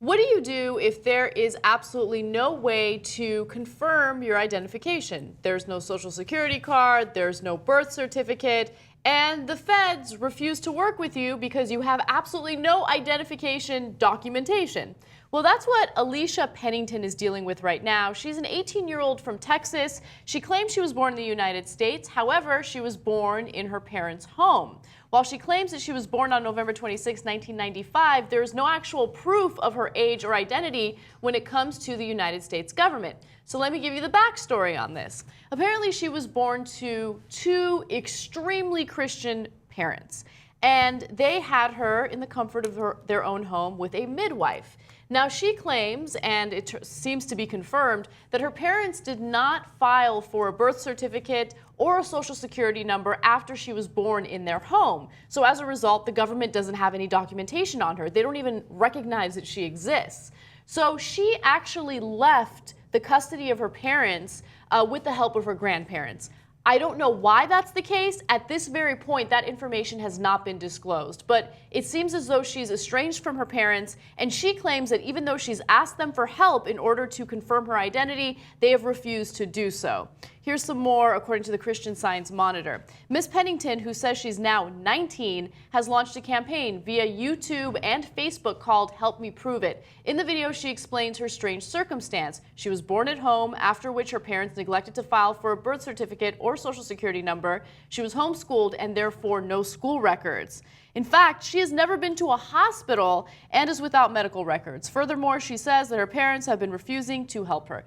What do you do if there is absolutely no way to confirm your identification? There's no social security card, there's no birth certificate, and the feds refuse to work with you because you have absolutely no identification documentation. Well, that's what Alecia Pennington is dealing with right now. She's an 18-year-old from Texas. She claims she was born in the United States. However, she was born in her parents' home. While she claims that she was born on November 26, 1995, there is no actual proof of her age or identity when it comes to the United States government. So let me give you the backstory on this. Apparently, she was born to two extremely Christian parents, and they had her in the comfort of their own home with a midwife. Now, she claims, and it seems to be confirmed, that her parents did not file for a birth certificate or a social security number after she was born in their home. So as a result, the government doesn't have any documentation on her. They don't even recognize that she exists. So she actually left the custody of her parents with the help of her grandparents. I don't know why that's the case. At this very point, that information has not been disclosed, but it seems as though she's estranged from her parents, and she claims that even though she's asked them for help in order to confirm her identity, they have refused to do so. Here's some more according to the Christian Science Monitor. Ms. Pennington, who says she's now 19, has launched a campaign via YouTube and Facebook called Help Me Prove It. In the video, she explains her strange circumstance. She was born at home, after which her parents neglected to file for a birth certificate or social security number. She was homeschooled and therefore no school records. In fact, she has never been to a hospital and is without medical records. Furthermore, she says that her parents have been refusing to help her.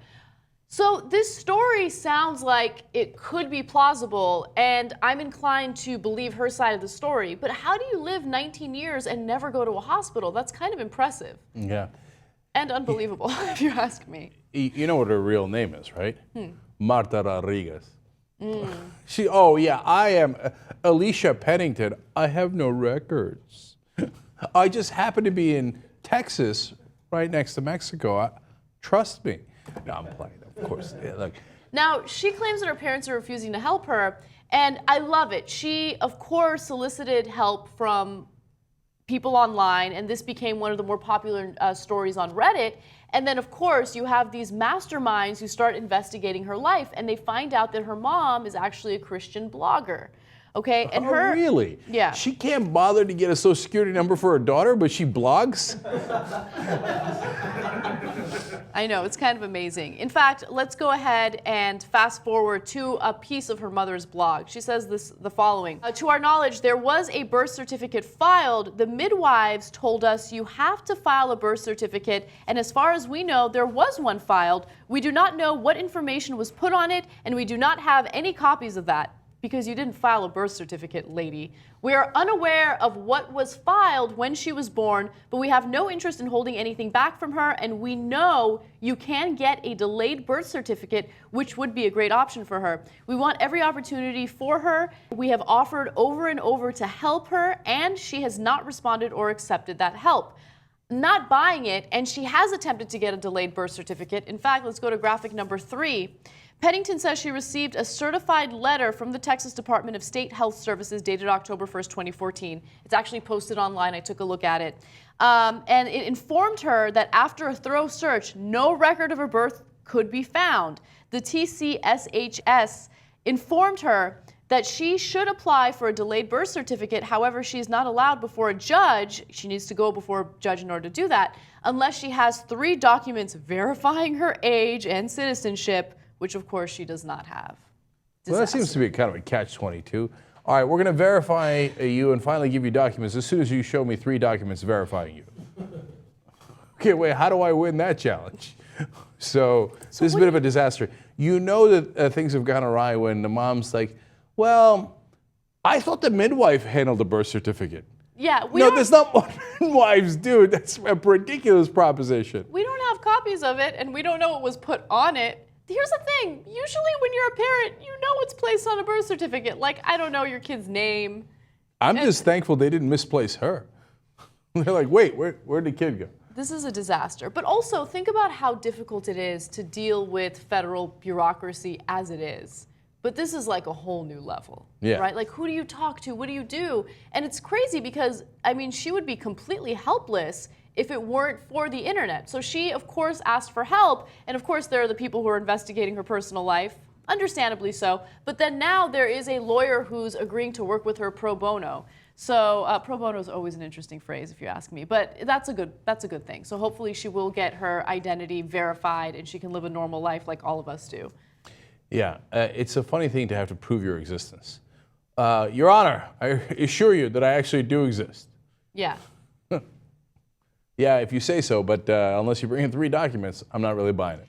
So this story sounds like it could be plausible, and I'm inclined to believe her side of the story. But how do you live 19 years and never go to a hospital? That's kind of impressive. Yeah. And unbelievable, if you ask me. You know what her real name is, right? Marta Rodriguez. I am Alecia Pennington. I have no records. I just happen to be in Texas, right next to Mexico. Trust me. No, I'm playing, of course. Yeah, look. Now, she claims that her parents are refusing to help her, and I love it. She, of course, solicited help from people online, and this became one of the more popular stories on Reddit. And then, of course, you have these masterminds who start investigating her life, and they find out that her mom is actually a Christian blogger. Okay, and her really? Yeah. She can't bother to get a social security number for her daughter, but she blogs? I know, it's kind of amazing. In fact, let's go ahead and fast forward to a piece of her mother's blog. She says the following. To our knowledge, there was a birth certificate filed. The midwives told us you have to file a birth certificate, and as far as we know, there was one filed. We do not know what information was put on it, and we do not have any copies of that. Because you didn't file a birth certificate, lady. We are unaware of what was filed when she was born, but we have no interest in holding anything back from her, and we know you can get a delayed birth certificate, which would be a great option for her. We want every opportunity for her. We have offered over and over to help her, and she has not responded or accepted that help. Not buying it, and she has attempted to get a delayed birth certificate. In fact, let's go to graphic number 3. Pennington says she received a certified letter from the Texas Department of State Health Services dated October 1st, 2014. It's actually posted online. I took a look at it. And it informed her that after a thorough search, no record of her birth could be found. The TCSHS informed her that she should apply for a delayed birth certificate. However, she's not allowed before a judge. She needs to go before a judge in order to do that, unless she has 3 documents verifying her age and citizenship, which of course she does not have. Disaster. Well, that seems to be kind of a catch-22. All right, we're going to verify you and finally give you documents as soon as you show me 3 documents verifying you. Okay, wait, how do I win that challenge? So this is a bit of a disaster. You know that things have gone awry when the mom's like, well, I thought the midwife handled the birth certificate. Yeah, that's not what midwives do. That's a ridiculous proposition. We don't have copies of it, and we don't know what was put on it. Here's the thing. Usually when you're a parent, you know what's placed on a birth certificate. Like, I don't know your kid's name. I'm just thankful they didn't misplace her. They're like, wait, where'd the kid go? This is a disaster. But also, think about how difficult it is to deal with federal bureaucracy as it is. But this is like a whole new level, right? Like, who do you talk to? What do you do? And it's crazy because, I mean, she would be completely helpless if it weren't for the internet. So she, of course, asked for help. And of course, there are the people who are investigating her personal life, understandably so. But then now there is a lawyer who's agreeing to work with her pro bono. So pro bono is always an interesting phrase, if you ask me. But that's a good thing. So hopefully she will get her identity verified and she can live a normal life like all of us do. Yeah, it's a funny thing to have to prove your existence. Your Honor, I assure you that I actually do exist. Yeah. Yeah, if you say so, but unless you bring in 3 documents, I'm not really buying it.